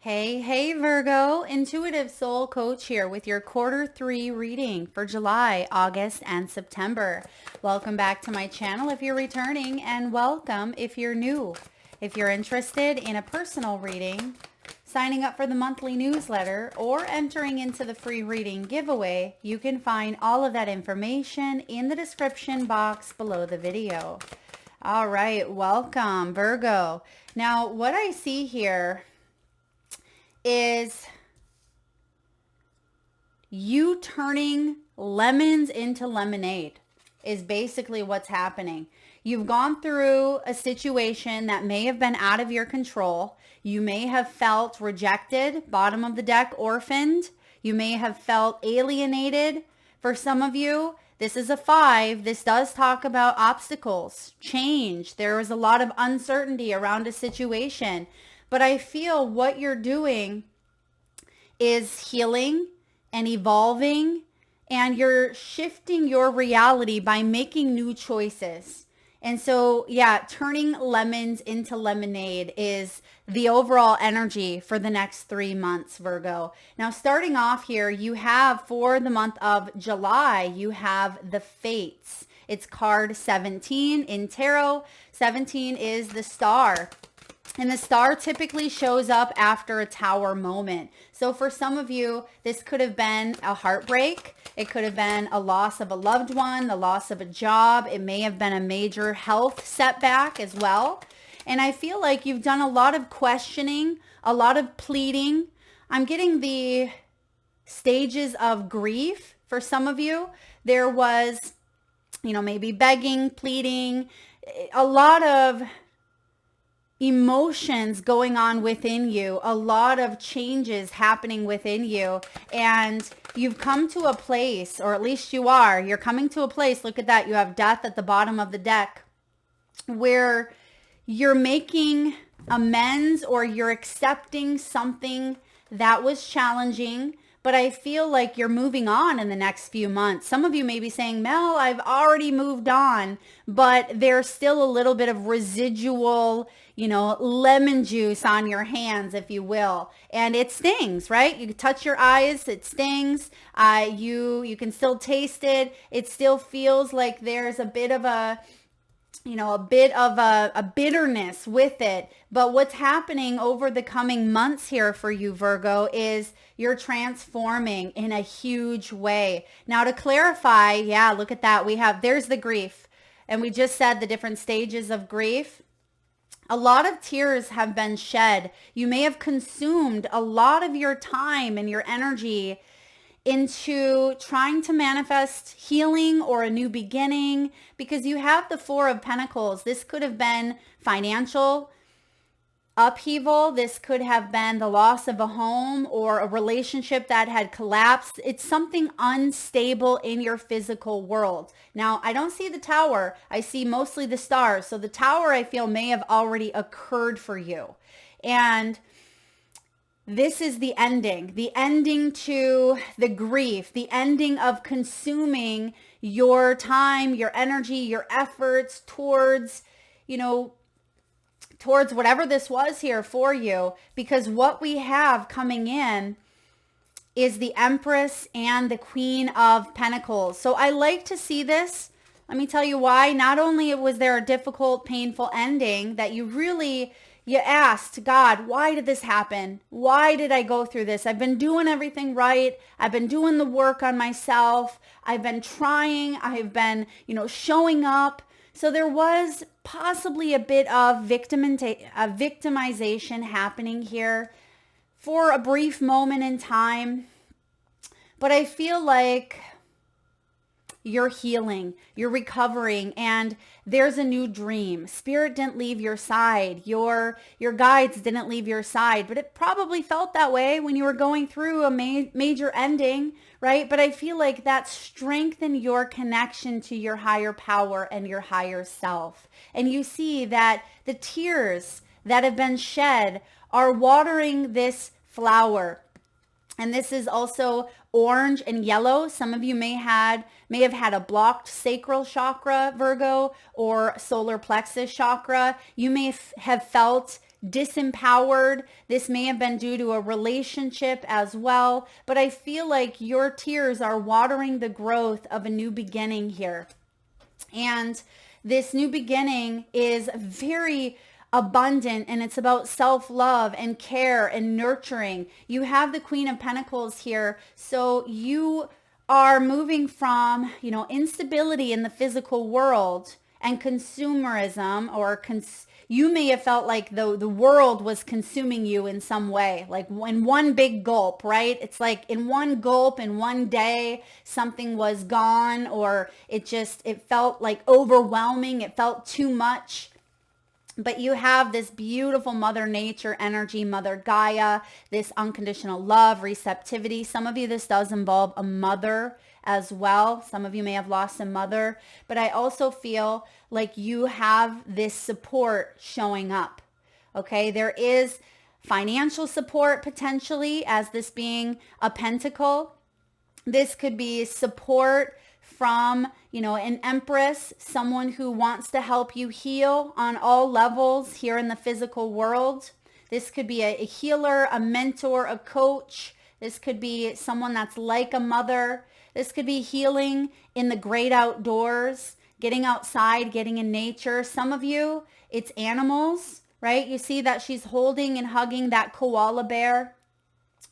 Hey, Virgo, Intuitive Soul Coach here with your quarter 3 reading for July, August, and September. Welcome back to my channel if you're returning, and welcome if you're new. If you're interested in a personal reading, signing up for the monthly newsletter, or entering into the free reading giveaway, you can find all of that information in the description box below the video. All right, welcome, Virgo. Now, what I see here is you turning lemons into lemonade is basically what's happening. You've gone through a situation that may have been out of your control. You may have felt rejected, bottom of the deck, orphaned. You may have felt alienated. For some of you, this is a 5. This does talk about obstacles, change. There was a lot of uncertainty around a situation. But I feel what you're doing is healing and evolving, and you're shifting your reality by making new choices. And so, yeah, turning lemons into lemonade is the overall energy for the next 3 months, Virgo. Now, starting off here, you have for the month of July, you have the Fates. It's card 17 in tarot. 17 is the star. And the star typically shows up after a tower moment. So for some of you, this could have been a heartbreak. It could have been a loss of a loved one, the loss of a job. It may have been a major health setback as well. And I feel like you've done a lot of questioning, a lot of pleading. I'm getting the stages of grief for some of you. There was, maybe begging, pleading, a lot of emotions going on within you, a lot of changes happening within you, and you've come to a place, or at least you're coming to a place, look at that, you have death at the bottom of the deck, where you're making amends or you're accepting something that was challenging. But I feel like you're moving on in the next few months. Some of you may be saying, Mel, I've already moved on, but there's still a little bit of residual, lemon juice on your hands, if you will. And it stings, right? You can touch your eyes, it stings. You can still taste it. It still feels like there's a bit of a bitterness with it. But what's happening over the coming months here for you, Virgo, is you're transforming in a huge way. Now, to clarify, yeah, look at that. There's the grief. And we just said the different stages of grief. A lot of tears have been shed. You may have consumed a lot of your time and your energy into trying to manifest healing or a new beginning, because you have the 4 of Pentacles. This could have been financial upheaval. This could have been the loss of a home or a relationship that had collapsed. It's something unstable in your physical world. Now, I don't see the tower. I see mostly the stars. So the tower, I feel, may have already occurred for you. And this is the ending to the grief, the ending of consuming your time, your energy, your efforts towards whatever this was here for you, because what we have coming in is the Empress and the Queen of Pentacles. So I like to see this. Let me tell you why. Not only was there a difficult, painful ending that you asked God, why did this happen? Why did I go through this? I've been doing everything right. I've been doing the work on myself. I've been trying. I've been, showing up. So there was possibly a bit of victimization happening here for a brief moment in time. But I feel like you're healing, you're recovering, and there's a new dream. Spirit didn't leave your side. Your guides didn't leave your side, but it probably felt that way when you were going through a major ending, right? But I feel like that strengthened your connection to your higher power and your higher self. And you see that the tears that have been shed are watering this flower. And this is also orange and yellow. Some of you may have had a blocked sacral chakra, Virgo, or solar plexus chakra. You may have felt disempowered. This may have been due to a relationship as well, but I feel like your tears are watering the growth of a new beginning here. And this new beginning is very abundant, and it's about self-love and care and nurturing. You have the Queen of Pentacles here. So you are moving from, instability in the physical world and consumerism, or you may have felt like the world was consuming you in some way, like in one big gulp, right? It's like in one gulp, in one day, something was gone, or it felt like overwhelming. It felt too much. But you have this beautiful Mother Nature energy, Mother Gaia, this unconditional love, receptivity. Some of you, this does involve a mother as well. Some of you may have lost a mother, but I also feel like you have this support showing up. Okay, there is financial support potentially, as this being a pentacle. This could be support from, an empress, someone who wants to help you heal on all levels here in the physical world. This could be a healer, a mentor, a coach. This could be someone that's like a mother. This could be healing in the great outdoors, getting outside, getting in nature. Some of you, it's animals, right? You see that she's holding and hugging that koala bear.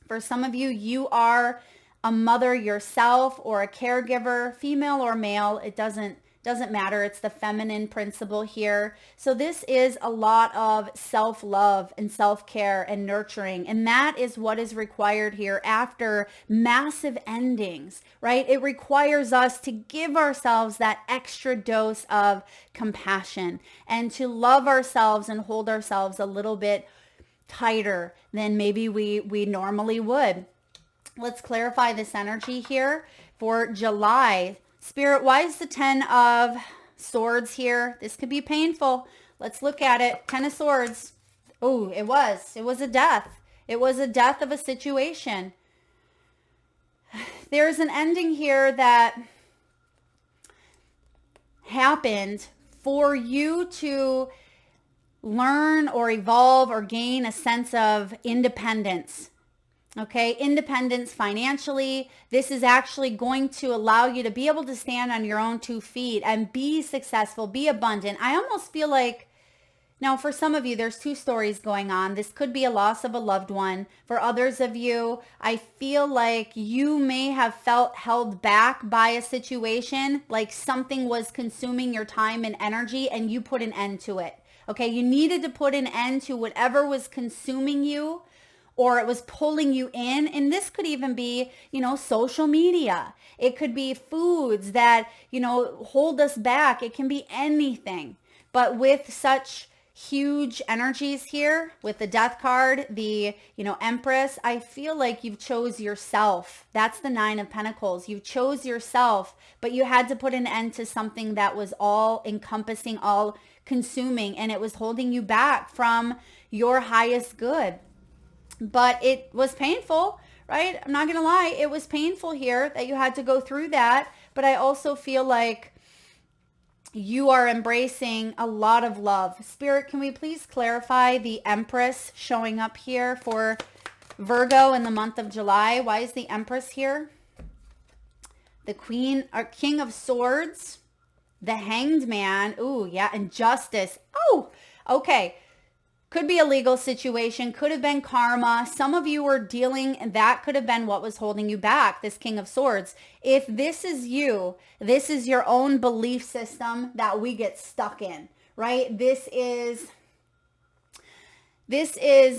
For some of you, you are a mother yourself, or a caregiver, female or male. It doesn't matter. It's the feminine principle here. So this is a lot of self-love and self-care and nurturing. And that is what is required here after massive endings, right? It requires us to give ourselves that extra dose of compassion and to love ourselves and hold ourselves a little bit tighter than maybe we normally would. Let's clarify this energy here for July. Spirit, why is the 10 of Swords here? This could be painful. Let's look at it. 10 of Swords. Oh, it was a death. It was a death of a situation. There's an ending here that happened for you to learn or evolve or gain a sense of independence. Okay, independence financially. This is actually going to allow you to be able to stand on your own 2 feet and be successful, be abundant. I almost feel like, now for some of you, there's 2 stories going on. This could be a loss of a loved one. For others of you, I feel like you may have felt held back by a situation, like something was consuming your time and energy, and you put an end to it. Okay, you needed to put an end to whatever was consuming you, or it was pulling you in. And this could even be, social media. It could be foods that, hold us back. It can be anything. But with such huge energies here, with the Death card, the, Empress, I feel like you've chose yourself. That's the 9 of Pentacles. You chose yourself, but you had to put an end to something that was all encompassing, all consuming, and it was holding you back from your highest good. But it was painful, right? I'm not going to lie. It was painful here that you had to go through that. But I also feel like you are embracing a lot of love. Spirit, can we please clarify the Empress showing up here for Virgo in the month of July? Why is the Empress here? The Queen or King of Swords, the Hanged Man. Ooh, yeah, and Justice. Oh, okay. Could be a legal situation, could have been karma. Some of you were dealing, and that could have been what was holding you back, this King of Swords. If this is you, this is your own belief system that we get stuck in, right? This is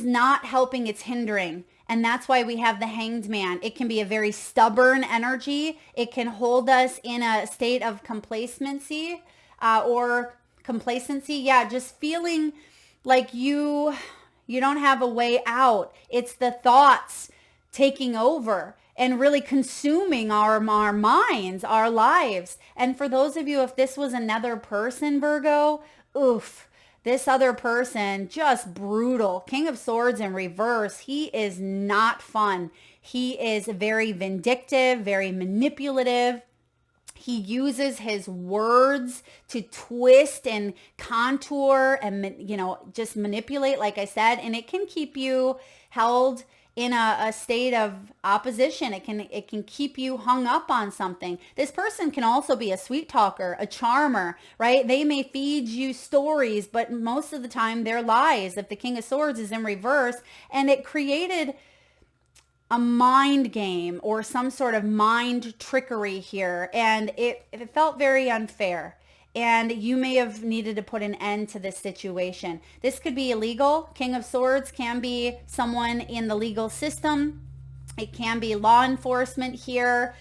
not helping, it's hindering. And that's why we have the Hanged Man. It can be a very stubborn energy. It can hold us in a state of complacency, Yeah, just feeling like you don't have a way out. It's the thoughts taking over and really consuming our minds, our lives. And for those of you, if this was another person, Virgo, oof, this other person, just brutal. King of Swords in reverse. He is not fun. He is very vindictive, very manipulative. He uses his words to twist and contour and, just manipulate, like I said, and it can keep you held in a state of opposition. It can keep you hung up on something. This person can also be a sweet talker, a charmer, right? They may feed you stories, but most of the time they're lies. If the King of Swords is in reverse, and it created a mind game or some sort of mind trickery here, and it felt very unfair, and you may have needed to put an end to this situation. This could be illegal. King of Swords can be someone in the legal system. It can be law enforcement here.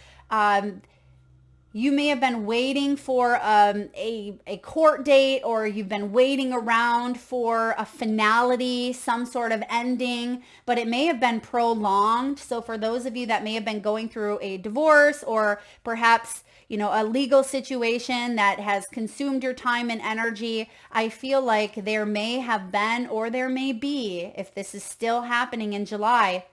You may have been waiting for a court date, or you've been waiting around for a finality, some sort of ending, but it may have been prolonged. So for those of you that may have been going through a divorce, or perhaps, a legal situation that has consumed your time and energy, I feel like there may have been, or there may be, if this is still happening in July,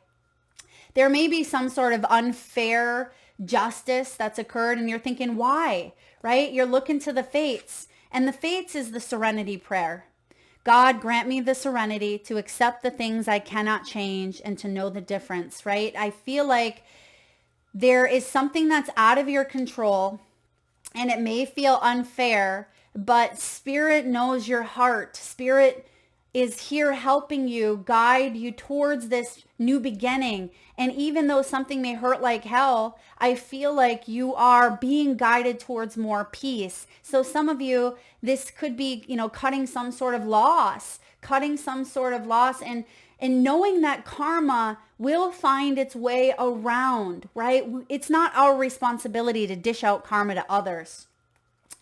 there may be some sort of unfair justice that's occurred, and you're thinking, why, right? You're looking to the fates, and the fates is the serenity prayer. God, grant me the serenity to accept the things I cannot change and to know the difference, right? I feel like there is something that's out of your control, and it may feel unfair, but Spirit knows your heart. Spirit is here helping you, guide you towards this new beginning. And even though something may hurt like hell, I feel like you are being guided towards more peace. So some of you, this could be, cutting some sort of loss, and knowing that karma will find its way around, right? It's not our responsibility to dish out karma to others.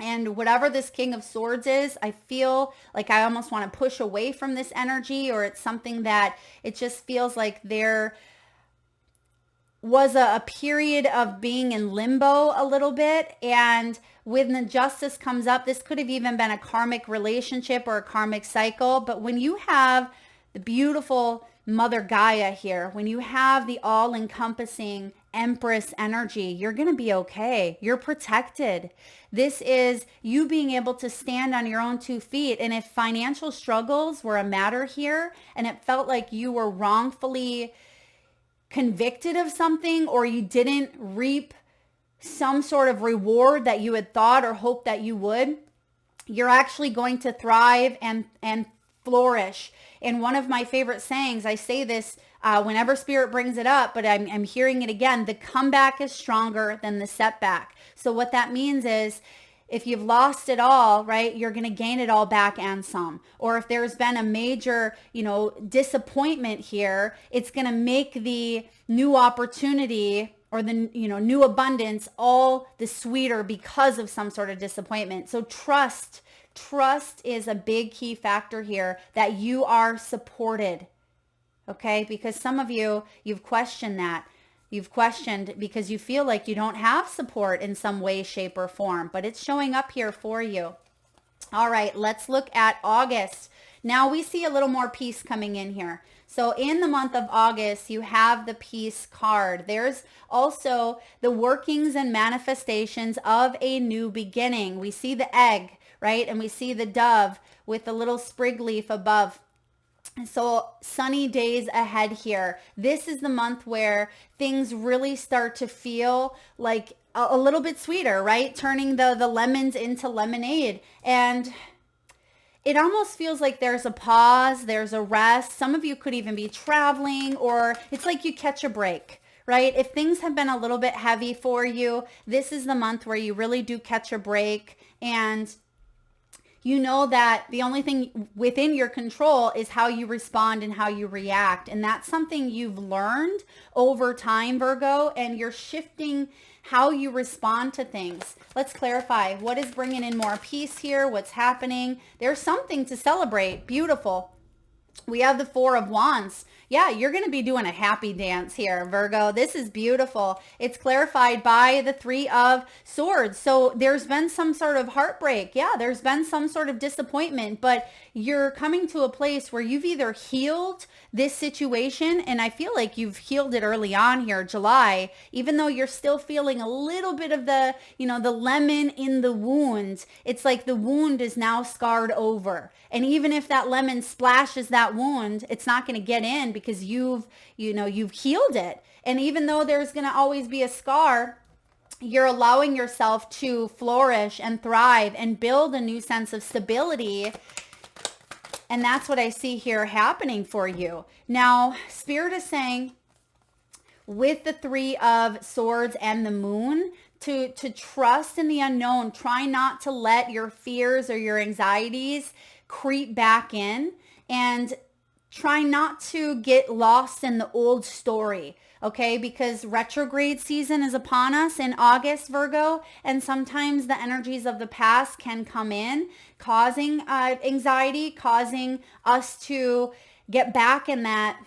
And whatever this King of Swords is, I feel like I almost want to push away from this energy, or it's something that it just feels like there was a period of being in limbo a little bit. And when the justice comes up, this could have even been a karmic relationship or a karmic cycle. But when you have the beautiful Mother Gaia here, when you have the all-encompassing Empress energy, you're going to be okay. You're protected. This is you being able to stand on your own 2 feet. And if financial struggles were a matter here, and it felt like you were wrongfully convicted of something, or you didn't reap some sort of reward that you had thought or hoped that you would, you're actually going to thrive and flourish. And one of my favorite sayings, I say this whenever Spirit brings it up, but I'm hearing it again, the comeback is stronger than the setback. So what that means is, if you've lost it all, right, you're going to gain it all back and some. Or if there's been a major, disappointment here, it's going to make the new opportunity or the, new abundance all the sweeter because of some sort of disappointment. So trust is a big key factor here, that you are supported. Okay? Because some of you, you've questioned that. You've questioned because you feel like you don't have support in some way, shape, or form, but it's showing up here for you. All right, let's look at August. Now we see a little more peace coming in here. So in the month of August, you have the peace card. There's also the workings and manifestations of a new beginning. We see the egg, right? And we see the dove with the little sprig leaf above. So sunny days ahead here. This is the month where things really start to feel like a little bit sweeter, right? Turning the lemons into lemonade. And it almost feels like there's a pause, there's a rest. Some of you could even be traveling, or it's like you catch a break, right? If things have been a little bit heavy for you, this is the month where you really do catch a break, and you know that the only thing within your control is how you respond and how you react. And that's something you've learned over time, Virgo, and you're shifting how you respond to things. Let's clarify. What is bringing in more peace here? What's happening? There's something to celebrate. Beautiful. We have the Four of Wands. Yeah, you're going to be doing a happy dance here, Virgo. This is beautiful. It's clarified by the Three of Swords. So there's been some sort of heartbreak. Yeah, there's been some sort of disappointment, but you're coming to a place where you've either healed this situation, and I feel like you've healed it early on here, July, even though you're still feeling a little bit of the, the lemon in the wound. It's like the wound is now scarred over. And even if that lemon splashes that wound, it's not going to get in because you've healed it. And even though there's going to always be a scar, you're allowing yourself to flourish and thrive and build a new sense of stability. And that's what I see here happening for you. Now, Spirit is saying with the Three of Swords and the Moon, to trust in the unknown. Try not to let your fears or your anxieties creep back in, and try not to get lost in the old story, okay? Because retrograde season is upon us in August, Virgo, and sometimes the energies of the past can come in, causing anxiety, causing us to get back in that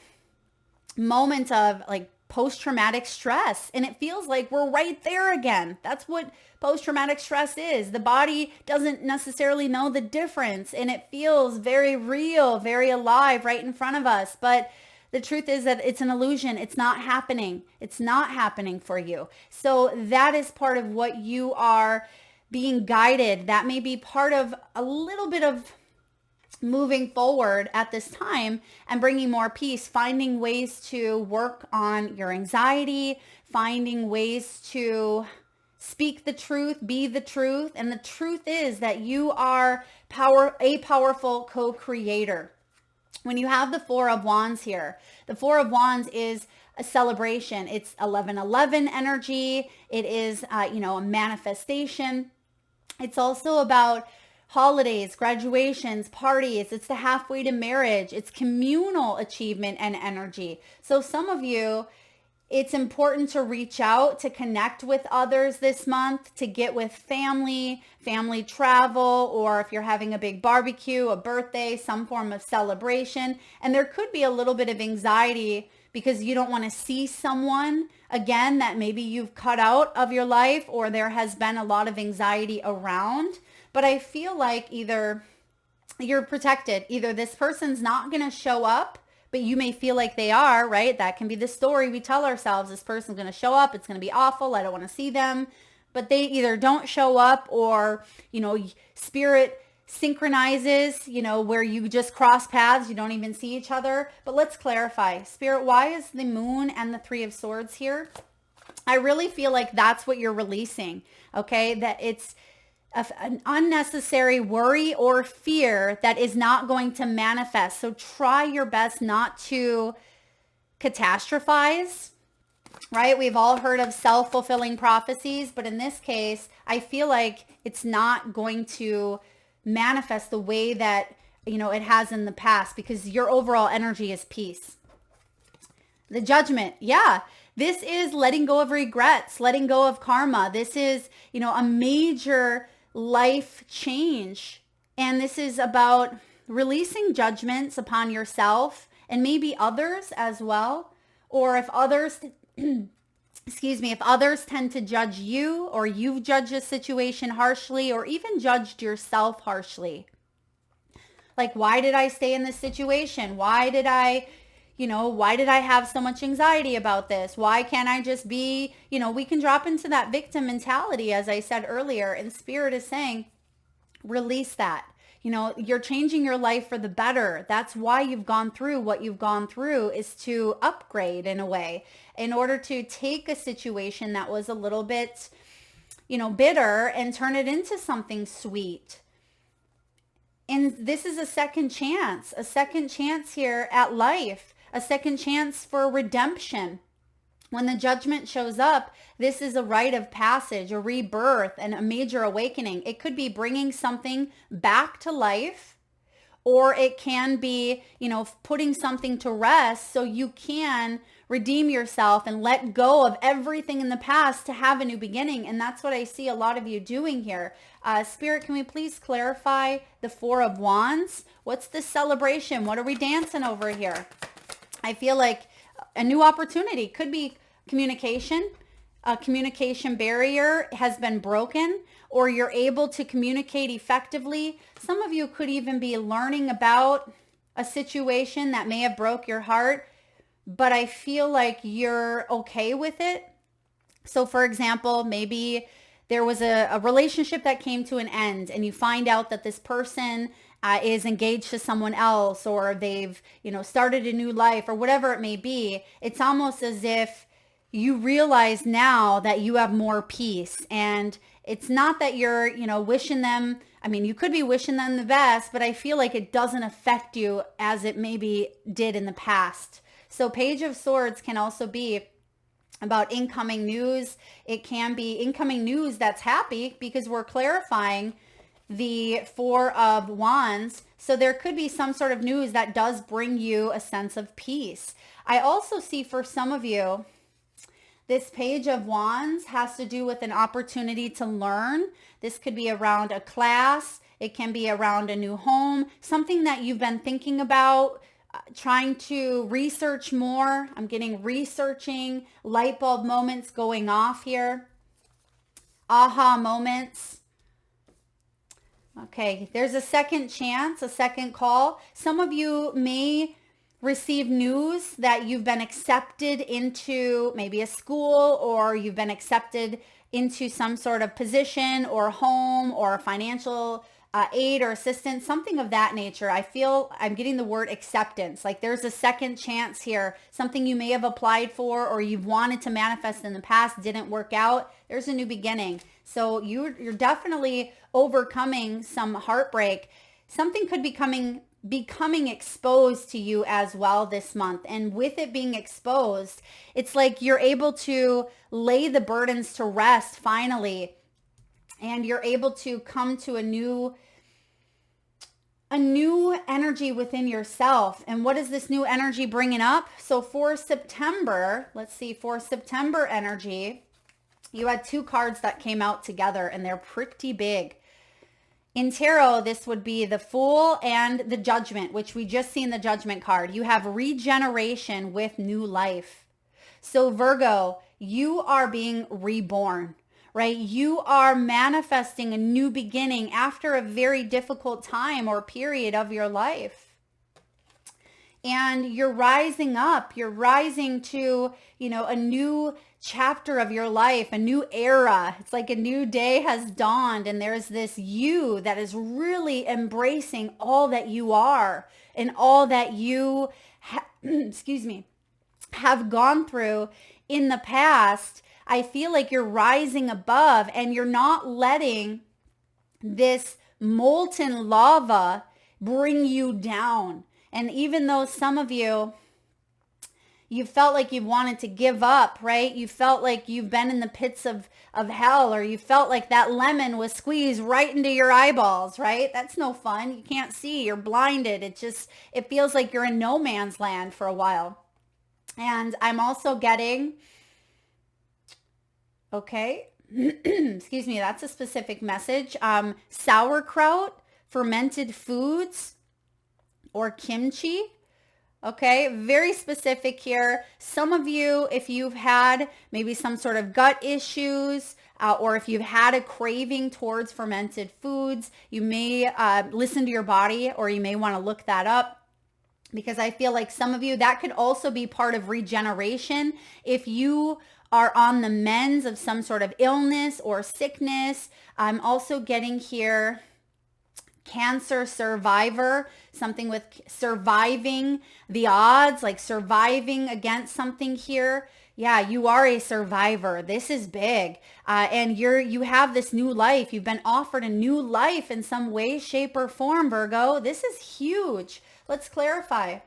moment of like post-traumatic stress. And it feels like we're right there again. That's what post-traumatic stress is. The body doesn't necessarily know the difference, and it feels very real, very alive right in front of us. But the truth is that it's an illusion. It's not happening. It's not happening for you. So that is part of what you are being guided. That may be part of a little bit of moving forward at this time and bringing more peace, finding ways to work on your anxiety, finding ways to speak the truth, be the truth. And the truth is that you are a powerful co-creator. When you have the Four of Wands here, the Four of Wands is a celebration. It's 11/11 energy. It is, a manifestation. It's also about holidays, graduations, parties. It's the halfway to marriage. It's communal achievement and energy. So some of you, it's important to reach out, to connect with others this month, to get with family travel, or if you're having a big barbecue, a birthday, some form of celebration. And there could be a little bit of anxiety because you don't want to see someone again that maybe you've cut out of your life, or there has been a lot of anxiety around. But I feel like either you're protected, either this person's not going to show up, but you may feel like they are, right? That can be the story we tell ourselves. This person's going to show up. It's going to be awful. I don't want to see them. But they either don't show up, or, Spirit synchronizes, where you just cross paths. You don't even see each other. But let's clarify. Spirit, why is the Moon and the Three of Swords here? I really feel like that's what you're releasing, okay? That it's an unnecessary worry or fear that is not going to manifest. So try your best not to catastrophize, right? We've all heard of self-fulfilling prophecies, but in this case, I feel like it's not going to manifest the way that, it has in the past, because your overall energy is peace. The Judgment. Yeah. This is letting go of regrets, letting go of karma. This is, a major life change. And this is about releasing judgments upon yourself and maybe others as well. Or if others, if others tend to judge you, or you've judged a situation harshly, or even judged yourself harshly. Like, why did I stay in this situation? Why did I have so much anxiety about this? Why can't I just be, we can drop into that victim mentality, as I said earlier, and Spirit is saying, release that. You're changing your life for the better. That's why you've gone through what you've gone through, is to upgrade in a way, in order to take a situation that was a little bit, bitter, and turn it into something sweet. And this is a second chance here at life. A second chance for redemption. When the Judgment shows up, this is a rite of passage, a rebirth, and a major awakening. It could be bringing something back to life, or it can be, putting something to rest so you can redeem yourself and let go of everything in the past to have a new beginning. And that's what I see a lot of you doing here. Spirit, can we please clarify the Four of Wands? What's the celebration? What are we dancing over here? I feel like a new opportunity could be communication. A communication barrier has been broken, or you're able to communicate effectively. Some of you could even be learning about a situation that may have broke your heart, but I feel like you're okay with it. So for example, maybe there was a relationship that came to an end and you find out that this person is engaged to someone else, or they've, started a new life, or whatever it may be. It's almost as if you realize now that you have more peace, and it's not that you're, wishing them. I mean, you could be wishing them the best, but I feel like it doesn't affect you as it maybe did in the past. So Page of Swords can also be about incoming news. It can be incoming news that's happy because we're clarifying the Four of Wands. So there could be some sort of news that does bring you a sense of peace. I also see for some of you, this Page of Wands has to do with an opportunity to learn. This could be around a class. It can be around a new home, something that you've been thinking about, trying to research more. I'm getting researching, light bulb moments going off here. Aha moments. Okay, there's a second chance, a second call. Some of you may receive news that you've been accepted into maybe a school, or you've been accepted into some sort of position or home or financial aid or assistance, something of that nature. I feel I'm getting the word acceptance. Like there's a second chance here, something you may have applied for or you've wanted to manifest in the past, didn't work out. There's a new beginning. So you're definitely overcoming some heartbreak. Something could be becoming exposed to you as well this month. And with it being exposed, it's like you're able to lay the burdens to rest finally. And you're able to come to a new energy within yourself. And what is this new energy bringing up? So for September, let's see, for September energy, you had two cards that came out together and they're pretty big. In tarot, this would be the Fool and the Judgment, which we just seen the Judgment card. You have regeneration with new life. So Virgo, you are being reborn, right? You are manifesting a new beginning after a very difficult time or period of your life. And you're rising up. You're rising to, a new chapter of your life, a new era. It's like a new day has dawned, and there's this you that is really embracing all that you are and all that you have gone through in the past. I feel like you're rising above, and you're not letting this molten lava bring you down. And even though some of you felt like you wanted to give up, right? You felt like you've been in the pits of hell, or you felt like that lemon was squeezed right into your eyeballs, right? That's no fun. You can't see. You're blinded. It feels like you're in no man's land for a while. And I'm also getting, okay, excuse me, that's a specific message. Sauerkraut, fermented foods, or kimchi. Okay, very specific here. Some of you, if you've had maybe some sort of gut issues, or if you've had a craving towards fermented foods, you may listen to your body, or you may want to look that up, because I feel like some of you, that could also be part of regeneration. If you are on the mends of some sort of illness or sickness, I'm also getting here cancer survivor, something with surviving the odds, like surviving against something here. Yeah, you are a survivor. This is big. And you have this new life. You've been offered a new life in some way, shape, or form, Virgo. This is huge. Let's clarify.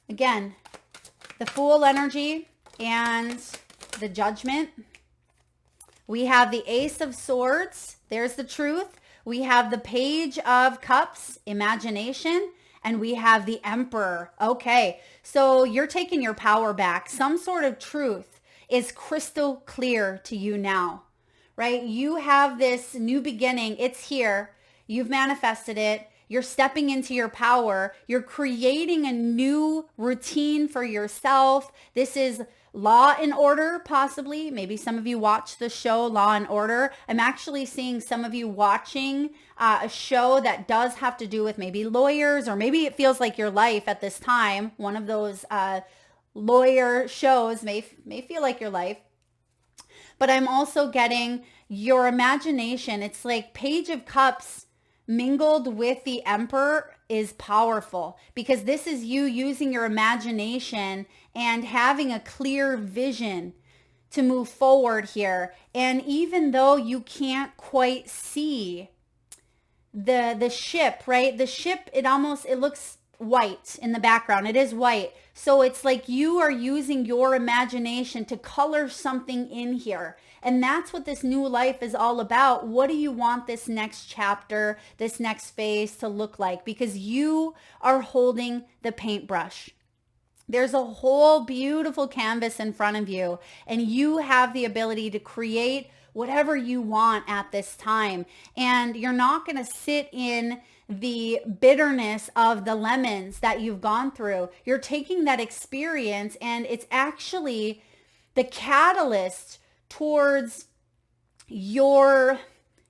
Again, the Fool energy and the Judgment. We have the Ace of Swords. There's the truth. We have the Page of Cups, imagination, and we have the Emperor. Okay, so you're taking your power back. Some sort of truth is crystal clear to you now, right? You have this new beginning. It's here. You've manifested it. You're stepping into your power. You're creating a new routine for yourself. This is Law and Order, possibly. Maybe some of you watch the show Law and Order. I'm actually seeing some of you watching a show that does have to do with maybe lawyers, or maybe it feels like your life at this time. One of those lawyer shows may feel like your life. But I'm also getting your imagination. It's like Page of Cups mingled with the Emperor is powerful, because this is you using your imagination and having a clear vision to move forward here. And even though you can't quite see the ship, right? The ship, it looks white in the background. It is white. So it's like you are using your imagination to color something in here. And that's what this new life is all about. What do you want this next chapter, this next phase to look like? Because you are holding the paintbrush. There's a whole beautiful canvas in front of you, and you have the ability to create whatever you want at this time. And you're not going to sit in the bitterness of the lemons that you've gone through. You're taking that experience, and it's actually the catalyst towards your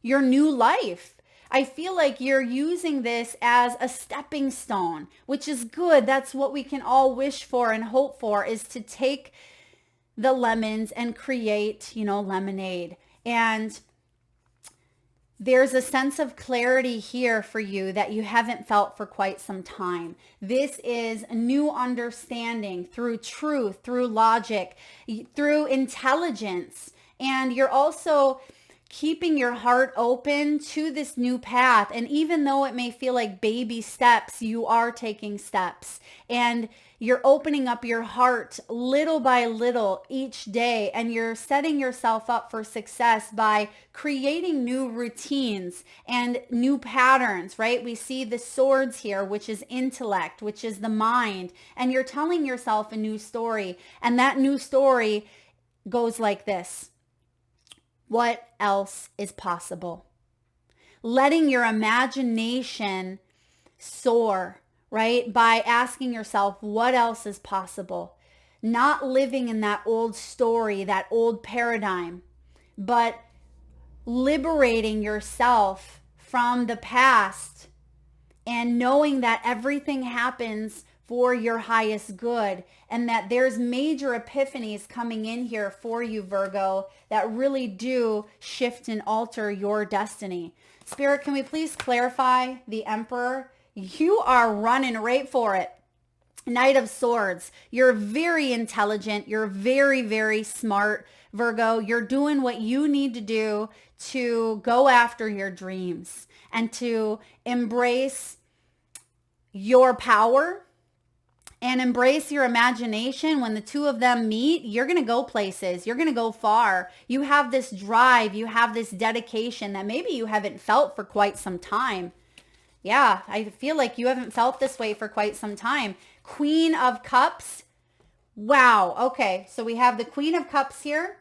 new life. I feel like you're using this as a stepping stone, which is good. That's what we can all wish for and hope for, is to take the lemons and create, lemonade. And there's a sense of clarity here for you that you haven't felt for quite some time. This is a new understanding through truth, through logic, through intelligence. And you're also keeping your heart open to this new path. And even though it may feel like baby steps, you are taking steps. And you're opening up your heart little by little each day, and you're setting yourself up for success by creating new routines and new patterns, right? We see the swords here, which is intellect, which is the mind, and you're telling yourself a new story. And that new story goes like this: what else is possible? Letting your imagination soar, right? By asking yourself, what else is possible? Not living in that old story, that old paradigm, but liberating yourself from the past and knowing that everything happens for your highest good, and that there's major epiphanies coming in here for you, Virgo, that really do shift and alter your destiny. Spirit, can we please clarify the Emperor? You are running right for it. Knight of Swords. You're very intelligent. You're very, very smart, Virgo. You're doing what you need to do to go after your dreams and to embrace your power and embrace your imagination. When the two of them meet, you're going to go places. You're going to go far. You have this drive. You have this dedication that maybe you haven't felt for quite some time. Yeah, I feel like you haven't felt this way for quite some time. Queen of Cups. Wow. Okay, so we have the Queen of Cups here.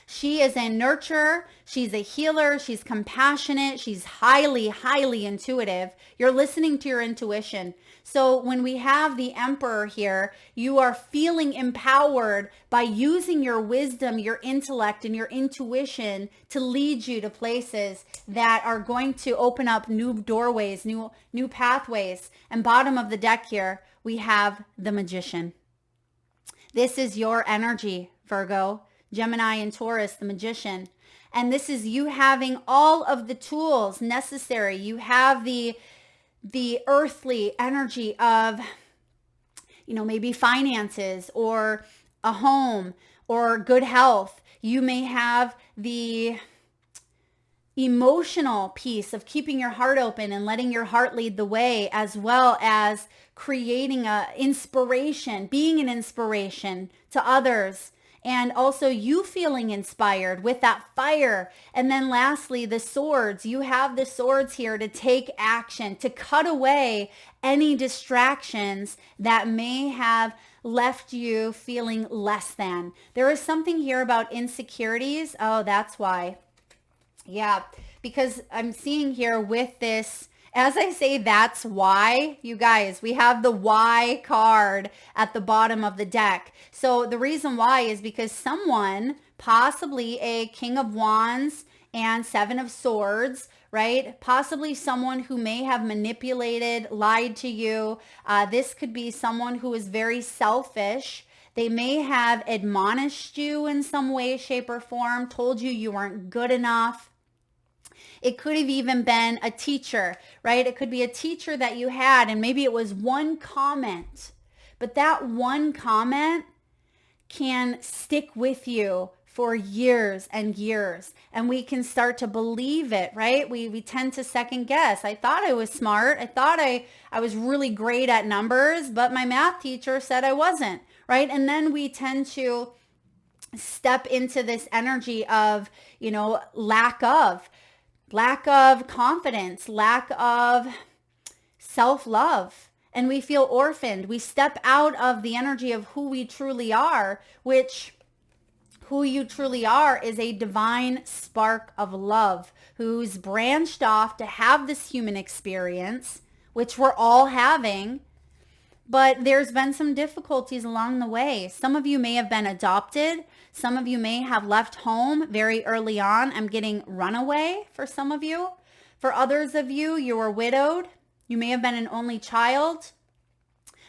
She is a nurturer. She's a healer. She's compassionate. She's highly, highly intuitive. You're listening to your intuition. So when we have the Emperor here, you are feeling empowered by using your wisdom, your intellect, and your intuition to lead you to places that are going to open up new doorways, new pathways. And bottom of the deck here, we have the Magician. This is your energy, Virgo, Gemini, and Taurus, the Magician. And this is you having all of the tools necessary. You have the earthly energy of, maybe finances or a home or good health. You may have the emotional piece of keeping your heart open and letting your heart lead the way, as well as creating a inspiration, being an inspiration to others. And also you feeling inspired with that fire. And then lastly, the swords. You have the swords here to take action, to cut away any distractions that may have left you feeling less than. There is something here about insecurities. Oh, that's why. Yeah, because I'm seeing here with this, as I say, that's why, you guys, we have the why card at the bottom of the deck. So the reason why is because someone, possibly a King of Wands and Seven of Swords, right? Possibly someone who may have manipulated, lied to you. This could be someone who is very selfish. They may have admonished you in some way, shape, or form, told you you weren't good enough. It could have even been a teacher, right? It could be a teacher that you had, and maybe it was one comment, but that one comment can stick with you for years and years, and we can start to believe it, right? We tend to second guess. I thought I was smart. I thought I was really great at numbers, but my math teacher said I wasn't, right? And then we tend to step into this energy of, lack of confidence, lack of self-love, and we feel orphaned. We step out of the energy of who we truly are, which who you truly are is a divine spark of love who's branched off to have this human experience, which we're all having. But there's been some difficulties along the way. Some of you may have been adopted. Some of you may have left home very early on. I'm getting runaway for some of you. For others of you, you were widowed. You may have been an only child.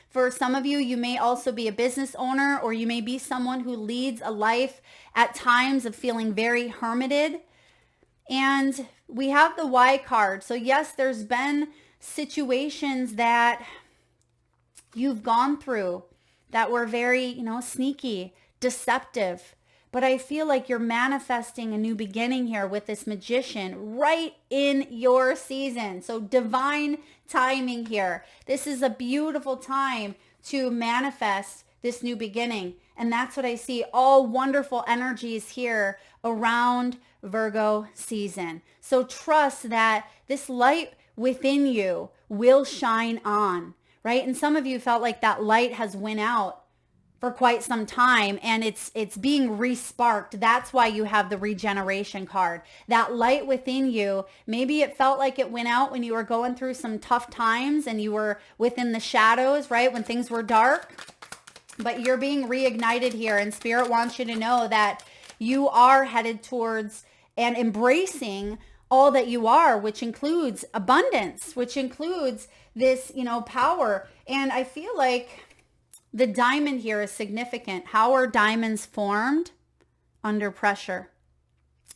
For some of you, you may also be a business owner, or you may be someone who leads a life at times of feeling very hermited. And we have the Y card. So yes, there's been situations that you've gone through that were very, sneaky, deceptive. But I feel like you're manifesting a new beginning here with this magician right in your season. So divine timing here. This is a beautiful time to manifest this new beginning. And that's what I see. All wonderful energies here around Virgo season. So trust that this light within you will shine on. Right? And some of you felt like that light has went out for quite some time, and it's being re-sparked. That's why you have the regeneration card. That light within you, maybe it felt like it went out when you were going through some tough times and you were within the shadows, right? When things were dark, but you're being reignited here, and Spirit wants you to know that you are headed towards and embracing all that you are, which includes abundance, which includes this, power. And I feel like the diamond here is significant. How are diamonds formed? Under pressure.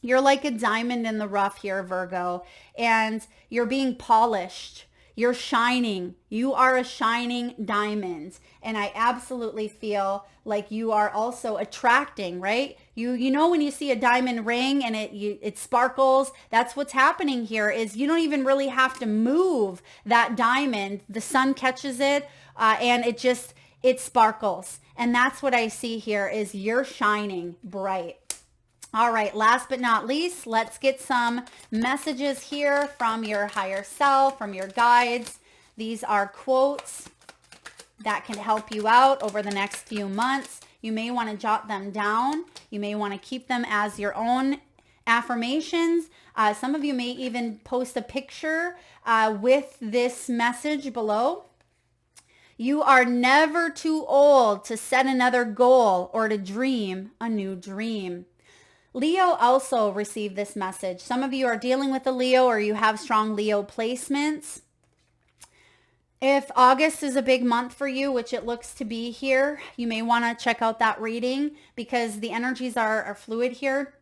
You're like a diamond in the rough here, Virgo, and you're being polished. You're shining. You are a shining diamond. And I absolutely feel like you are also attracting, right? You know when you see a diamond ring and it sparkles, that's what's happening here is you don't even really have to move that diamond. The sun catches it and it sparkles. And that's what I see here is you're shining bright. All right, last but not least, let's get some messages here from your higher self, from your guides. These are quotes that can help you out over the next few months. You may want to jot them down. You may want to keep them as your own affirmations. Some of you may even post a picture with this message below. You are never too old to set another goal or to dream a new dream. Leo also received this message. Some of you are dealing with a Leo or you have strong Leo placements. If August is a big month for you, which it looks to be here, you may want to check out that reading because the energies are fluid here.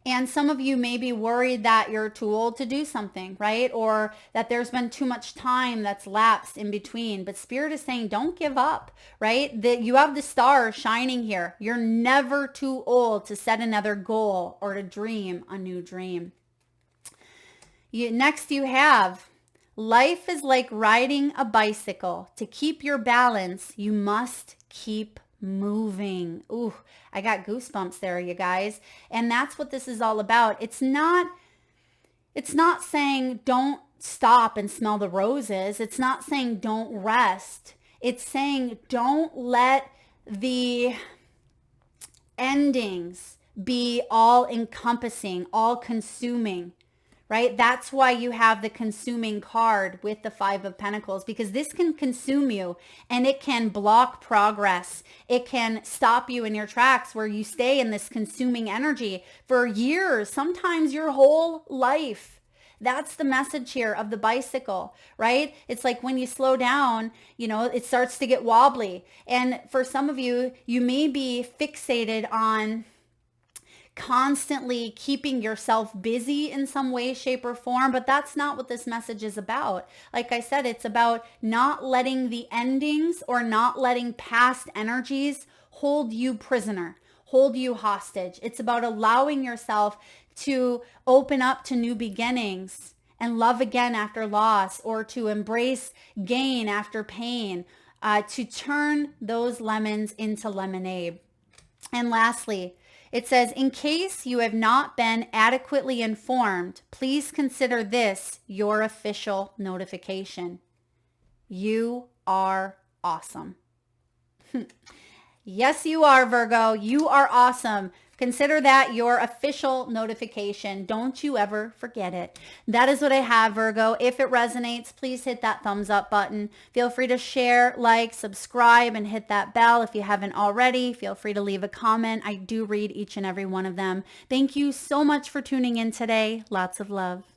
And some of you may be worried that you're too old to do something, right? Or that there's been too much time that's lapsed in between. But Spirit is saying, don't give up, right? That you have the star shining here. You're never too old to set another goal or to dream a new dream. Next you have, life is like riding a bicycle. To keep your balance, you must keep moving. Ooh, I got goosebumps there, you guys. And that's what this is all about. It's not saying don't stop and smell the roses. It's not saying don't rest. It's saying don't let the endings be all encompassing, all consuming, right? That's why you have the consuming card with the Five of Pentacles, because this can consume you and it can block progress. It can stop you in your tracks where you stay in this consuming energy for years, sometimes your whole life. That's the message here of the bicycle, right? It's like when you slow down, you know, it starts to get wobbly. And for some of you, you may be fixated on constantly keeping yourself busy in some way, shape, or form, but that's not what this message is about. Like I said, it's about not letting the endings or not letting past energies hold you prisoner, hold you hostage. It's about allowing yourself to open up to new beginnings and love again after loss, or to embrace gain after pain, to turn those lemons into lemonade. And lastly, it says, in case you have not been adequately informed, please consider this your official notification. You are awesome. Yes, you are, Virgo. You are awesome. Consider that your official notification. Don't you ever forget it. That is what I have, Virgo. If it resonates, please hit that thumbs up button. Feel free to share, like, subscribe, and hit that bell if you haven't already. Feel free to leave a comment. I do read each and every one of them. Thank you so much for tuning in today. Lots of love.